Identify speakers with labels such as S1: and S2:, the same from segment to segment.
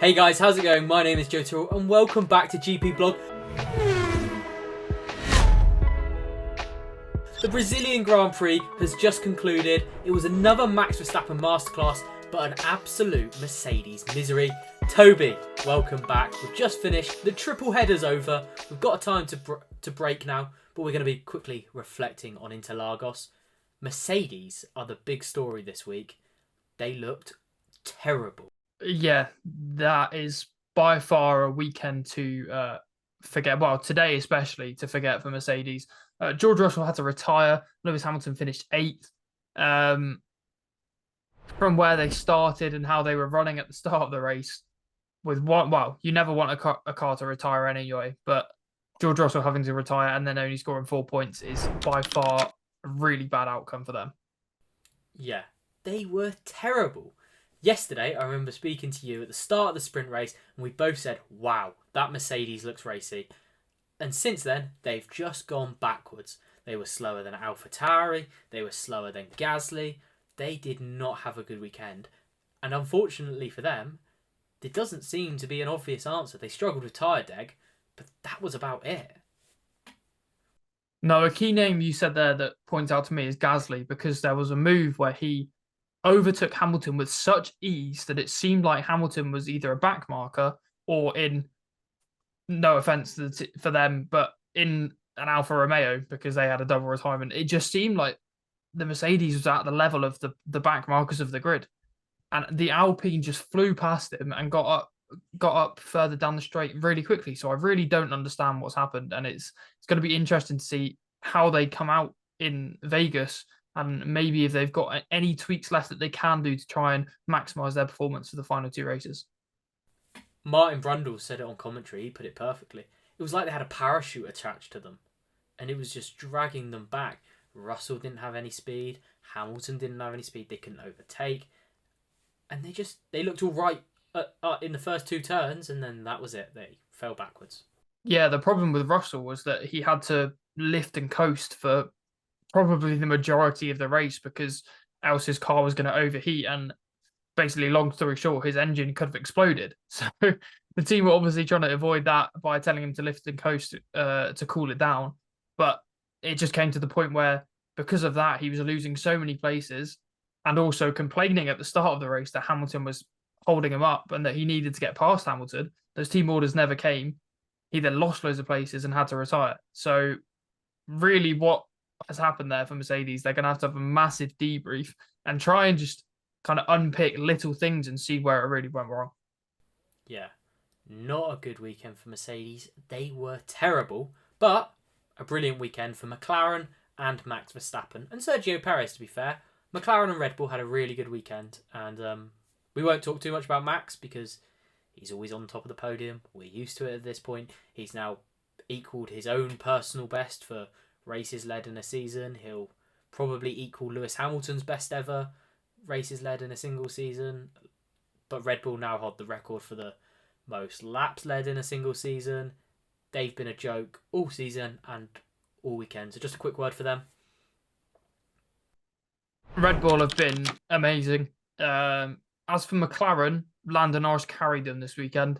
S1: Hey guys, how's it going? My name is Joe Tyrrell and welcome back to GP Blog. The Brazilian Grand Prix has just concluded. It was another Max Verstappen masterclass, but an absolute Mercedes misery. Toby, welcome back. We've just finished. The triple header's over. We've got a time to break now, but we're going to be quickly reflecting on Interlagos. Mercedes are the big story this week. They looked terrible.
S2: Yeah, that is by far a weekend to forget. Well, today especially to forget for Mercedes. George Russell had to retire. Lewis Hamilton finished 8th. From where they started and how they were running at the start of the race, with one, well, you never want a car to retire anyway, but George Russell having to retire and then only scoring 4 points is by far a really bad outcome for them.
S1: Yeah, they were terrible. Yesterday, I remember speaking to you at the start of the sprint race, and we both said, wow, that Mercedes looks racy. And since then, they've just gone backwards. They were slower than AlphaTauri, they were slower than Gasly. They did not have a good weekend. And unfortunately for them, there doesn't seem to be an obvious answer. They struggled with tyre deg, but that was about it.
S2: No, a key name you said there that points out to me is Gasly, because there was a move where he overtook Hamilton with such ease that it seemed like Hamilton was either a back marker or in, no offense for them, but in an Alfa Romeo because they had a double retirement. It just seemed like the Mercedes was at the level of the back markers of the grid. And the Alpine just flew past him and got up further down the straight really quickly. So I really don't understand what's happened. And it's going to be interesting to see how they come out in Vegas and maybe if they've got any tweaks left that they can do to try and maximise their performance for the final 2 races.
S1: Martin Brundle said it on commentary. He put it perfectly. It was like they had a parachute attached to them, and it was just dragging them back. Russell didn't have any speed. Hamilton didn't have any speed. They couldn't overtake. And they looked all right in the first 2 turns, and then that was it. They fell backwards.
S2: Yeah, the problem with Russell was that he had to lift and coast for probably the majority of the race because else his car was going to overheat, and basically, long story short, his engine could have exploded. So the team were obviously trying to avoid that by telling him to lift and coast to cool it down. But it just came to the point where, because of that, he was losing so many places and also complaining at the start of the race that Hamilton was holding him up and that he needed to get past Hamilton. Those team orders never came. He then lost loads of places and had to retire. So really what has happened there for Mercedes, they're going to have a massive debrief and try and just kind of unpick little things and see where it really went wrong.
S1: Yeah, not a good weekend for Mercedes. They were terrible, but a brilliant weekend for McLaren and Max Verstappen. And Sergio Perez, to be fair. McLaren and Red Bull had a really good weekend. And we won't talk too much about Max because he's always on top of the podium. We're used to it at this point. He's now equalled his own personal best for races led in a season. He'll probably equal Lewis Hamilton's best ever races led in a single season. But Red Bull now hold the record for the most laps led in a single season. They've been a joke all season and all weekend. So just a quick word for them.
S2: Red Bull have been amazing. As for McLaren, Lando Norris carried them this weekend.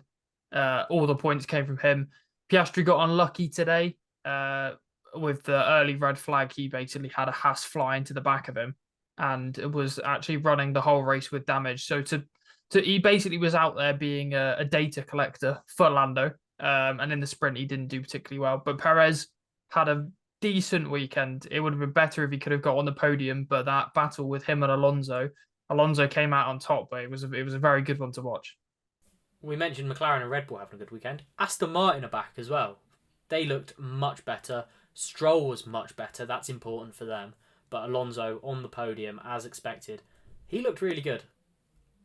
S2: All the points came from him. Piastri got unlucky today with the early red flag. He basically had a Haas fly into the back of him and it was actually running the whole race with damage. So he basically was out there being a data collector for Lando. And in the sprint, he didn't do particularly well. But Perez had a decent weekend. It would have been better if he could have got on the podium, but that battle with him and Alonso came out on top, but it was a very good one to watch.
S1: We mentioned McLaren and Red Bull having a good weekend. Aston Martin are back as well. They looked much better. Stroll was much better. That's important for them. But Alonso on the podium, as expected, he looked really good.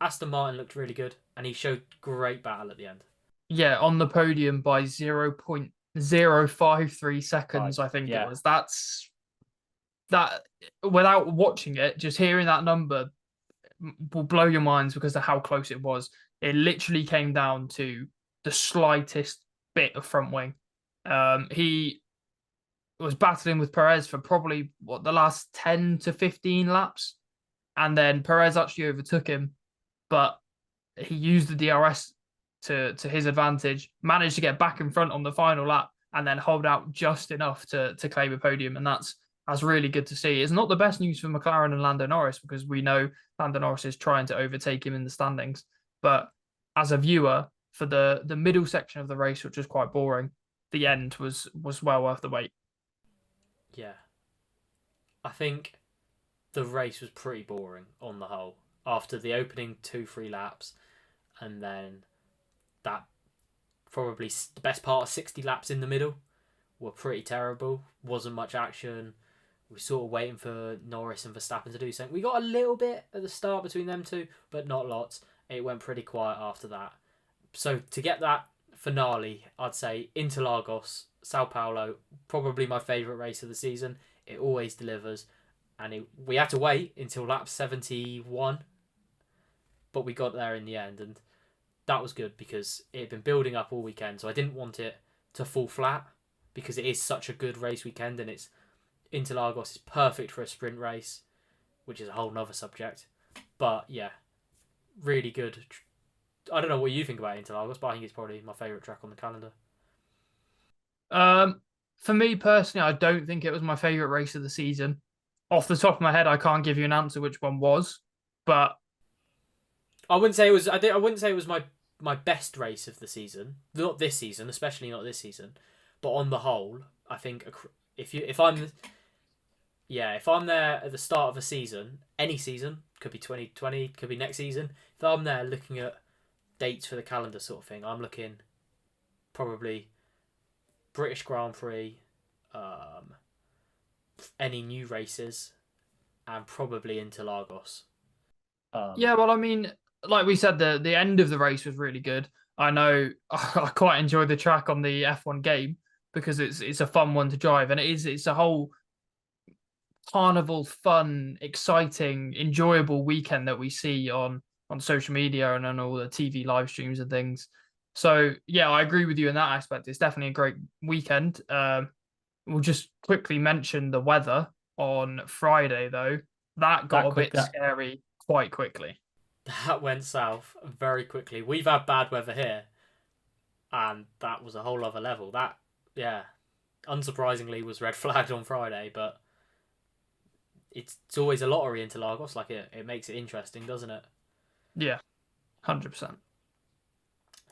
S1: Aston Martin looked really good, and he showed great battle at the end.
S2: Yeah, on the podium by 0.053 seconds, I think it was. That without watching it, just hearing that number will blow your minds because of how close it was. It literally came down to the slightest bit of front wing. He was battling with Perez for probably the last 10 to 15 laps, and then Perez actually overtook him, but he used the DRS to his advantage, managed to get back in front on the final lap, and then hold out just enough to claim a podium. And that's really good to see. It's not the best news for McLaren and Lando Norris, because we know Lando Norris is trying to overtake him in the standings. But as a viewer, for the middle section of the race, which was quite boring, the end was well worth the wait.
S1: Yeah. I think the race was pretty boring on the whole. After the opening 2-3 laps, and then that probably the best part of 60 laps in the middle were pretty terrible. Wasn't much action. We were sort of waiting for Norris and Verstappen to do something. We got a little bit at the start between them two, but not lots. It went pretty quiet after that. So to get that finale, I'd say Interlagos, Sao Paulo, probably my favourite race of the season. It always delivers. And we had to wait until lap 71, but we got there in the end. And that was good because it had been building up all weekend. So I didn't want it to fall flat because it is such a good race weekend, and Interlagos is perfect for a sprint race, which is a whole nother subject. But yeah, really good. I don't know what you think about Interlagos, but I think it's probably my favourite track on the calendar.
S2: For me personally, I don't think it was my favourite race of the season. Off the top of my head, I can't give you an answer which one was, but
S1: I wouldn't say it was. I wouldn't say it was my best race of the season. Not this season, especially not this season. But on the whole, I think if I'm there at the start of a season, any season, could be 2020, could be next season. If I'm there looking at dates for the calendar sort of thing, I'm looking probably British Grand Prix, any new races, and probably Interlagos.
S2: Yeah, well, I mean, like we said, the end of the race was really good. I know I quite enjoy the track on the F1 game because it's a fun one to drive, and it's a whole carnival, fun, exciting, enjoyable weekend that we see on social media and on all the TV live streams and things. So yeah, I agree with you in that aspect. It's definitely a great weekend. We'll just quickly mention the weather on Friday though. That got a bit scary quite quickly.
S1: That went south very quickly. We've had bad weather here, and that was a whole other level. That, yeah, unsurprisingly was red flagged on Friday, but it's always a lottery into Interlagos. Like it makes it interesting, doesn't it?
S2: Yeah, 100%.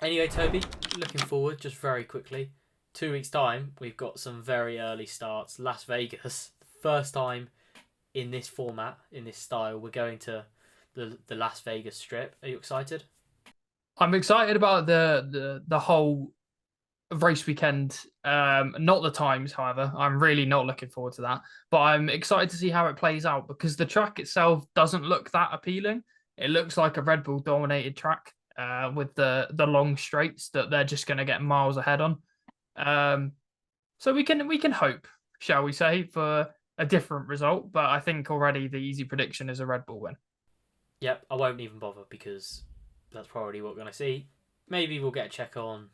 S1: Anyway, Toby, looking forward just very quickly. 2 weeks' time, we've got some very early starts. Las Vegas, first time in this format, in this style, we're going to the Las Vegas Strip. Are you excited?
S2: I'm excited about the whole race weekend. Not the times, however. I'm really not looking forward to that. But I'm excited to see how it plays out because the track itself doesn't look that appealing. It looks like a Red Bull dominated track with the long straights that they're just going to get miles ahead on. So we can hope, shall we say, for a different result. But I think already the easy prediction is a Red Bull win.
S1: Yep, I won't even bother because that's probably what we're going to see. Maybe we'll get a check on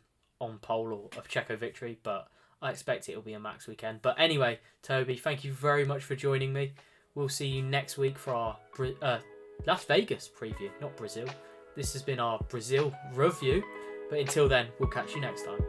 S1: pole or a Checo victory, but I expect it'll be a Max weekend. But anyway, Toby, thank you very much for joining me. We'll see you next week for our Las Vegas preview, not Brazil. This has been our Brazil review, but until then, we'll catch you next time.